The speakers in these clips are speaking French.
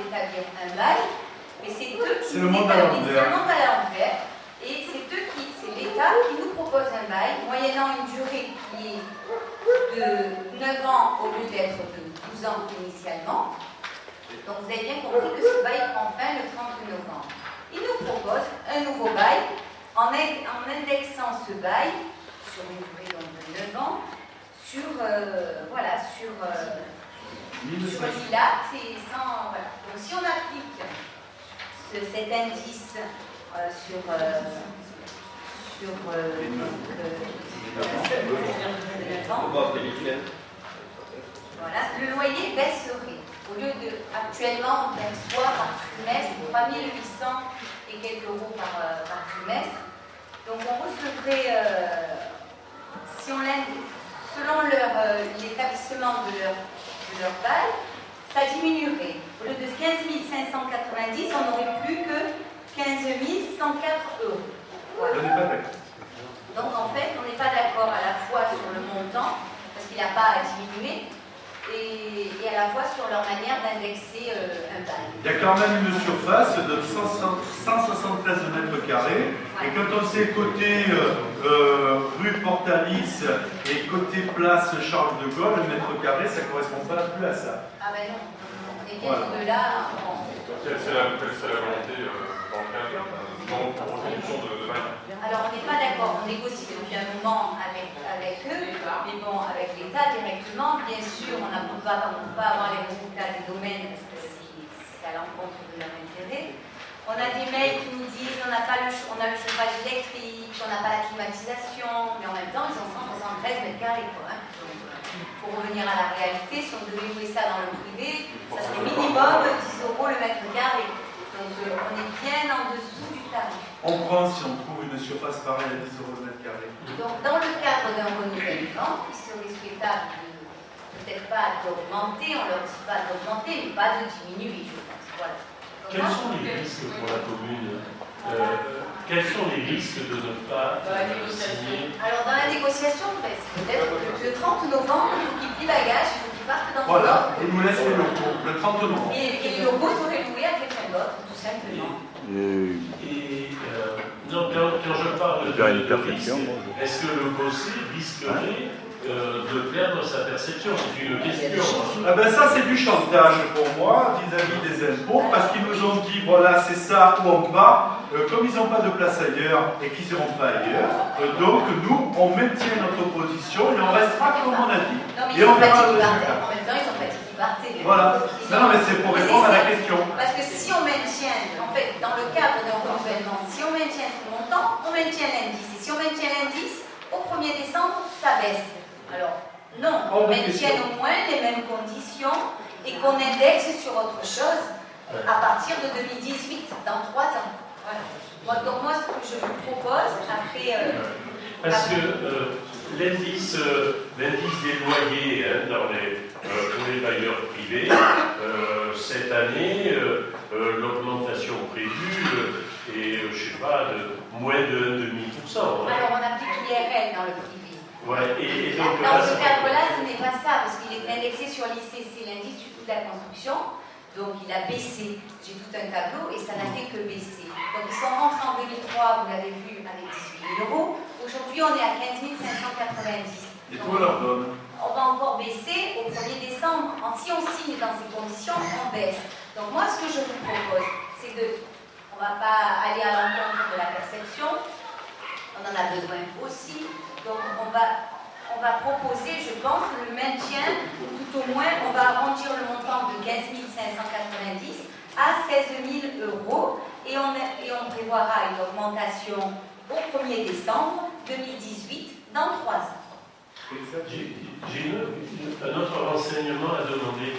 d'établir un bail, mais c'est eux qui C'est le monde à l'envers. Et c'est l'État qui nous propose un bail, moyennant une durée qui est de 9 ans au lieu d'être de 12 ans initialement. Donc vous avez bien compris que ce bail prend fin le 30 novembre. Il nous propose un nouveau bail en indexant ce bail sur une durée donc de 9 ans sur l'ILAT et sans. Voilà. Donc si on applique cet indice voilà, le loyer baisserait. Au lieu de, actuellement, on perçoit par trimestre 3 800 et quelques euros par trimestre. Donc on recevrait, si on selon l'établissement de leur bail, ça diminuerait. Au lieu de 15 590, on n'aurait plus que 15 104 euros. Voilà. Donc en fait, on n'est pas d'accord à la fois sur le montant, parce qu'il n'a pas à diminuer, et à la fois sur leur manière d'indexer un bail. Il y a quand même une surface de 173 mètres carrés, et quand on sait côté rue Portalis et côté place Charles de Gaulle, le mètre carré, ça ne correspond pas plus à ça. Ah ben non, on est bien au-delà. Quelle c'est la volonté dans le cadre pour reconduction de bail? Alors on n'est pas d'accord, on négocie depuis un moment avec eux, mais bon, avec l'État directement, bien sûr, on ne peut pas avoir les résultats des domaines parce que c'est à l'encontre de leur intérêt. On a des mails qui nous disent on a le chauffage électrique, on n'a pas la climatisation, mais en même temps ils ont 173 mètres carrés. Pour revenir à la réalité, si on devait louer ça dans le privé, ça serait minimum 10 euros le mètre carré. Donc on est bien en dessous du tarif. On prend si on trouve une surface pareille à 10 euros le mètre carré. Donc dans le cadre d'un renouvellement, il serait souhaitable peut-être pas d'augmenter, on ne leur dit pas d'augmenter, mais pas de diminuer, je pense. Voilà. Donc, quels sont les risques pour la commune? Quels sont les risques de ne pas signer? Alors dans la négociation, peut-être que le 30 novembre, il faut qu'ils plient bagage, il faut qu'ils partent dans voilà, l'ordre. ils nous laissent les locaux, le 30 novembre. Et les locaux seraient loués à quelqu'un d'autre, tout simplement. Non, quand je parle de risque, est-ce que le fossé risquerait de perdre sa perception? C'est une question. Ah ben ça c'est du chantage pour moi vis-à-vis des impôts, parce qu'ils nous ont dit voilà c'est ça où on va, comme ils n'ont pas de place ailleurs et qu'ils n'iront pas ailleurs, donc nous on maintient notre position et on restera comme on a dit. Et on verra le résultat. En même temps ils ont pas dit qu'ils partaient. Voilà. Non mais c'est pour répondre à la question. Parce que si on maintient, en fait, dans le cadre d'un renouvellement, si on maintient ce montant, on maintient l'indice. Et si on maintient l'indice, au 1er décembre, ça baisse. Alors, non, on maintienne au moins les mêmes conditions et qu'on indexe sur autre chose à partir de 2018, dans 3 ans. Voilà. Donc moi, ce que je vous propose, après... Parce que l'indice des loyers pour les bailleurs privés, cette année, l'augmentation prévue est, je ne sais pas, de moins de 1,5%. Alors on applique l'IRL dans le privé. Ouais, et donc, dans ce cadre-là, ce n'est pas ça, parce qu'il est indexé sur l'ICC, l'indice du coût de la construction, donc il a baissé. J'ai tout un tableau et ça n'a fait que baisser. Donc ils sont rentrés en 2003, vous l'avez vu, avec 18 000 euros. Aujourd'hui, on est à 15 590. Et tout leur donne. On va encore baisser au 1er décembre. Si on signe dans ces conditions, on baisse. Donc moi, ce que je vous propose, c'est de... On ne va pas aller à l'encontre de la perception. On en a besoin aussi. Donc on va proposer, je pense, le maintien, ou tout au moins, on va arrondir le montant de 15 590 à 16 000 euros et on prévoira une augmentation au 1er décembre 2018 dans 3 ans. J'ai un autre renseignement à demander.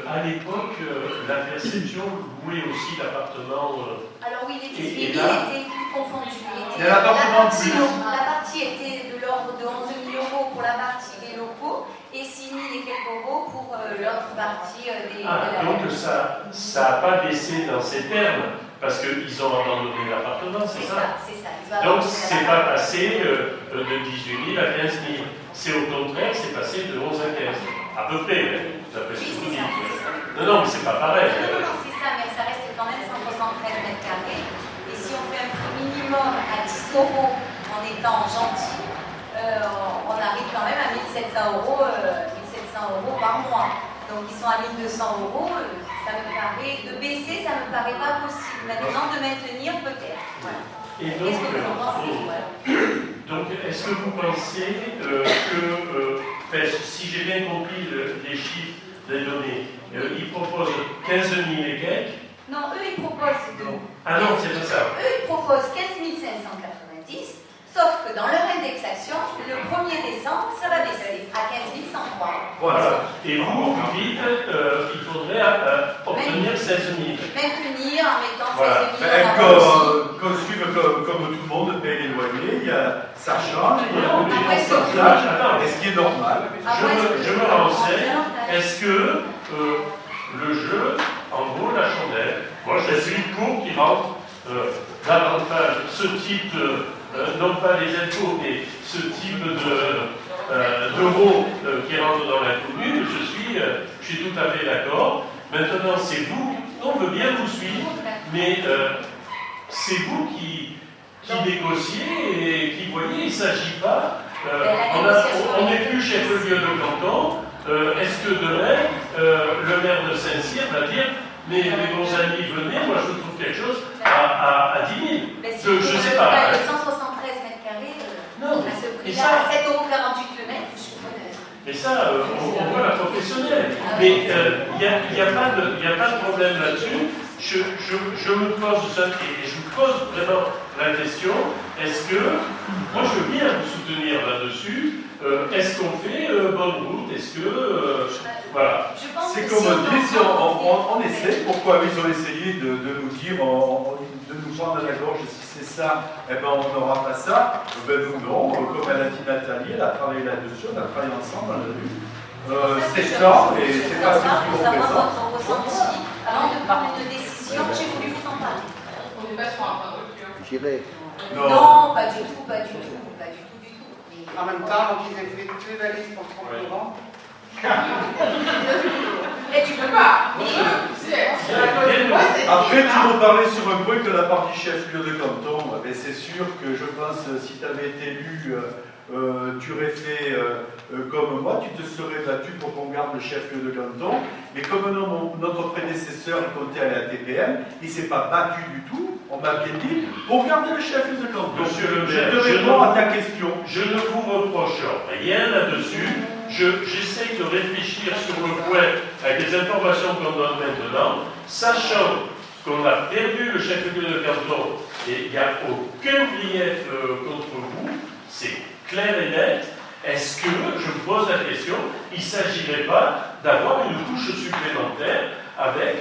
À l'époque, la perception louait aussi l'appartement. Alors oui, il était plus confondu. La partie était de l'ordre de 11 000 euros pour la partie des locaux et 6 000 et quelques euros pour l'autre partie des... donc ça n'a pas baissé dans ces termes, parce qu'ils ont abandonné l'appartement, c'est ça? C'est ça. Donc c'est pas passé de 18 000 à 15 000. C'est au contraire, c'est passé de 11 à 15. À peu près, d'après ce que vous dites. Non, mais c'est pas pareil. Non, c'est ça. euros en étant gentil, on arrive quand même à 1700 euros par mois. Donc ils sont à 1200 euros, ça me paraît, de baisser, ça me paraît pas possible. Maintenant, de maintenir, peut-être. Voilà. Et donc, qu'est-ce que vous en pensez? donc est-ce que vous pensez que, si j'ai bien compris les chiffres, les données, ils proposent 15 000 et quelques? Non, eux, ils proposent de... Ah non, c'est pas ça. Eux, ils proposent 15 590, sauf que dans leur indexation, le 1er décembre, ça va baisser à 15 103. Voilà. Et vous dites qu'il faudrait obtenir 16 000. Maintenir en mettant 16 000 Voilà. Comme tout le monde paye les loyers, ça change, il y a Non, des après, pourcentages, et ce qui est normal. Je me renseigne. Est-ce que le jeu en vaut la chandelle? Moi, je suis pour qu'il rentre davantage ce type de, non pas les impôts, mais ce type d'euros qui rentrent dans la commune. Je suis tout à fait d'accord. Maintenant, c'est vous, on veut bien vous suivre, mais c'est vous qui négociez et qui voyez, il ne s'agit pas. On n'est plus chef-lieu de canton. Est-ce que demain, le maire de Saint-Cyr va dire mais mes bons amis, venez, moi je vous trouve quelque chose à 10 000. Je ne sais pas. Le 173 mètres carrés, non, à ce prix-là, à 7,48 € le mètre, je connais. Mais ça, on voit la professionnelle. Mais il n'y a pas de problème là-dessus. Je me pose ça, et je vous pose vraiment la question, est-ce que, moi je veux bien vous soutenir là-dessus, est-ce qu'on fait bonne route? Est-ce que, voilà. C'est comme on dit, si on essaie, pourquoi ils ont essayé de nous dire, de nous prendre à la gorge, si c'est ça, eh ben on n'aura pas ça. Ben nous non, comme elle a dit Nathalie, elle a travaillé là-dessus, on a travaillé ensemble, on a vu. C'est ça, et c'est pas ce qui vous représente. Avant de prendre une décision, j'ai voulu vous en parler. On n'est pas sur un point de rupture. J'irai. Non, pas du tout, pas du tout, pas du tout, du tout. En même temps, ils aient fait toutes les valises pour 30 euros. Et tu peux pas. Après, tu nous parlais sur un point que la partie chef-lieu de canton, mais c'est sûr que je pense, si tu avais été élu, tu aurais fait comme moi, tu te serais battu pour qu'on garde le chef-lieu de canton. Mais comme notre prédécesseur comptait à la TPM, il ne s'est pas battu du tout, on m'a bien dit, pour garder le chef-lieu de canton. Monsieur le je maire, te réponds à ta question. Je ne vous reproche rien là-dessus. J'essaye de réfléchir sur le point avec les informations qu'on donne maintenant, sachant qu'on a perdu le chef-lieu de canton et il n'y a aucun grief contre vous, c'est clair et net. Est-ce que, je me pose la question, il ne s'agirait pas d'avoir une couche supplémentaire avec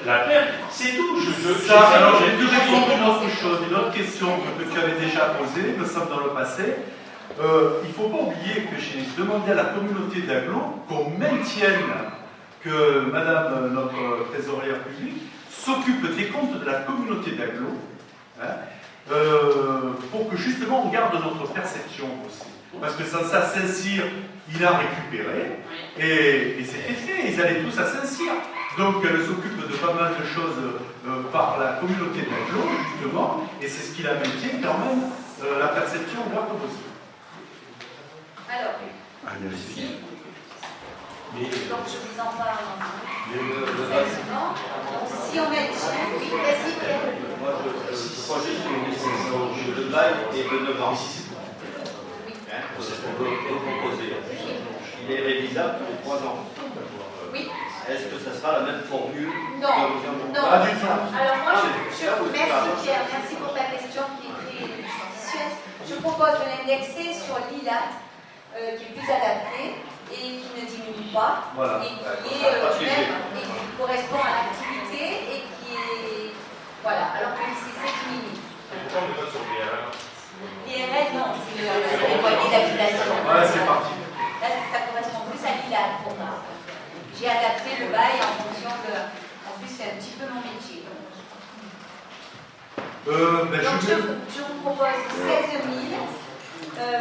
la perte? C'est tout. Alors, je vais te répondre une autre chose, une autre question que tu avais déjà posée, me semble, dans le passé. Il ne faut pas oublier que j'ai demandé à la communauté d'Aglo qu'on maintienne que Madame, notre trésorière publique, s'occupe des comptes de la communauté d'Aglo, hein, pour que justement on garde notre perception aussi. Parce que ça Saint-Cyr, il a récupéré, et c'était fait, ils allaient tous à Saint-Cyr. Donc elle s'occupe de pas mal de choses par la communauté d'Aglo, justement, et c'est ce qui la maintient quand même, la perception garde aussi. Alors, donc je vous en parle sérieusement. Si on met... Oui, vas-y, Pierre. Moi, je crois juste qu'une décision de bail est de 9 ans. C'est ce qu'on peut proposer. Il est révisable tous les 3 ans. Oui. Est-ce que ça sera la même formule? Non. Pas du tout. Alors moi, merci Pierre, merci pour ta question qui est très judicieuse. Je propose de l'indexer sur l'ILAT, qui est plus adapté et qui ne diminue pas, voilà. Et qui est même, et qui correspond à l'activité et qui est... Voilà, alors que l'ICC diminue. Pourquoi on n'est pas sur l'IRL? L'IRL, non, c'est les loyers d'habitation. Voilà, c'est parti. Là, ça correspond plus à l'ILAT pour moi. J'ai adapté le bail en fonction de... En plus, c'est un petit peu mon métier. Donc je vous propose 16 000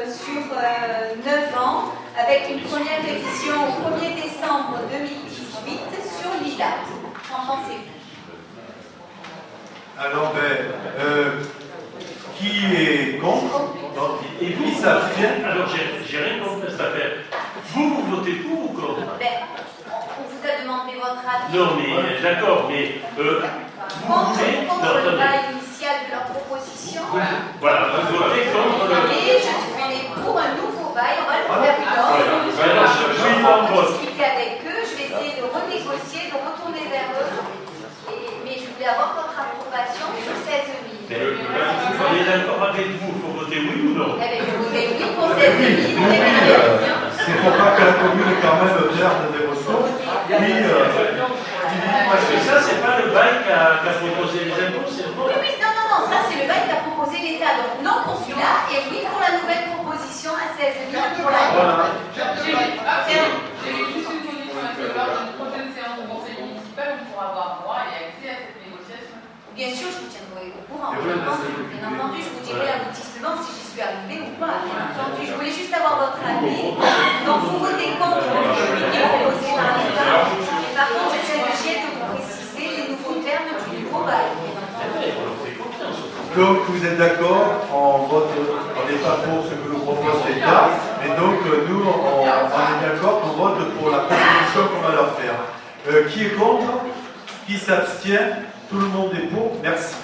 sur 9 ans, avec une première révision au 1er décembre 2018 sur l'ILAT. Qu'en pensez-vous? Alors, Qui est contre? Et vous, Qui s'abstient? alors j'ai rien compris à cette affaire. Vous votez pour ou contre? Ben, on vous a demandé votre avis. Non, mais d'accord, mais vous voulez. Contre le bail initial de leur proposition. Voilà, vous votez contre le. Et on est pour un nouveau bail, on va le faire une offre. Alors, oui, On on va vote. discuter avec eux, je vais essayer de renégocier, de retourner vers eux. Mais je voulais avoir votre approbation sur 16 000. On est d'accord avec vous, il faut voter oui ou non? Eh bien, vous votez oui pour 16 000, on est bien. C'est pour pas que la commune quand même perde des ressources. Parce que ça, c'est pas le bail qu'a proposé les impôts, c'est le Oui, oui, non, ça c'est le bail qu'a proposé l'État. Donc non pour celui-là et oui pour la nouvelle proposition à 16 000 pour la. Voilà. J'ai juste une condition à ce lors d'une prochaine séance de conseil municipal, on pourra avoir droit et accès à cette négociation. Bien sûr, je vous tiendrai au courant. Bien entendu, je vous dirai l'aboutissement si j'y suis arrivée ou pas. Bien entendu, je voulais juste avoir votre avis. Donc vous votez contre celui qui est proposé par l'État. Et par contre, je suis obligée de vous préciser les nouveaux termes du nouveau bail. Donc vous êtes d'accord, on n'est pas pour ce que nous propose l'État, mais donc nous on est d'accord, on vote pour la proposition qu'on va leur faire. Qui est contre? Qui s'abstient? Tout le monde est pour? Merci.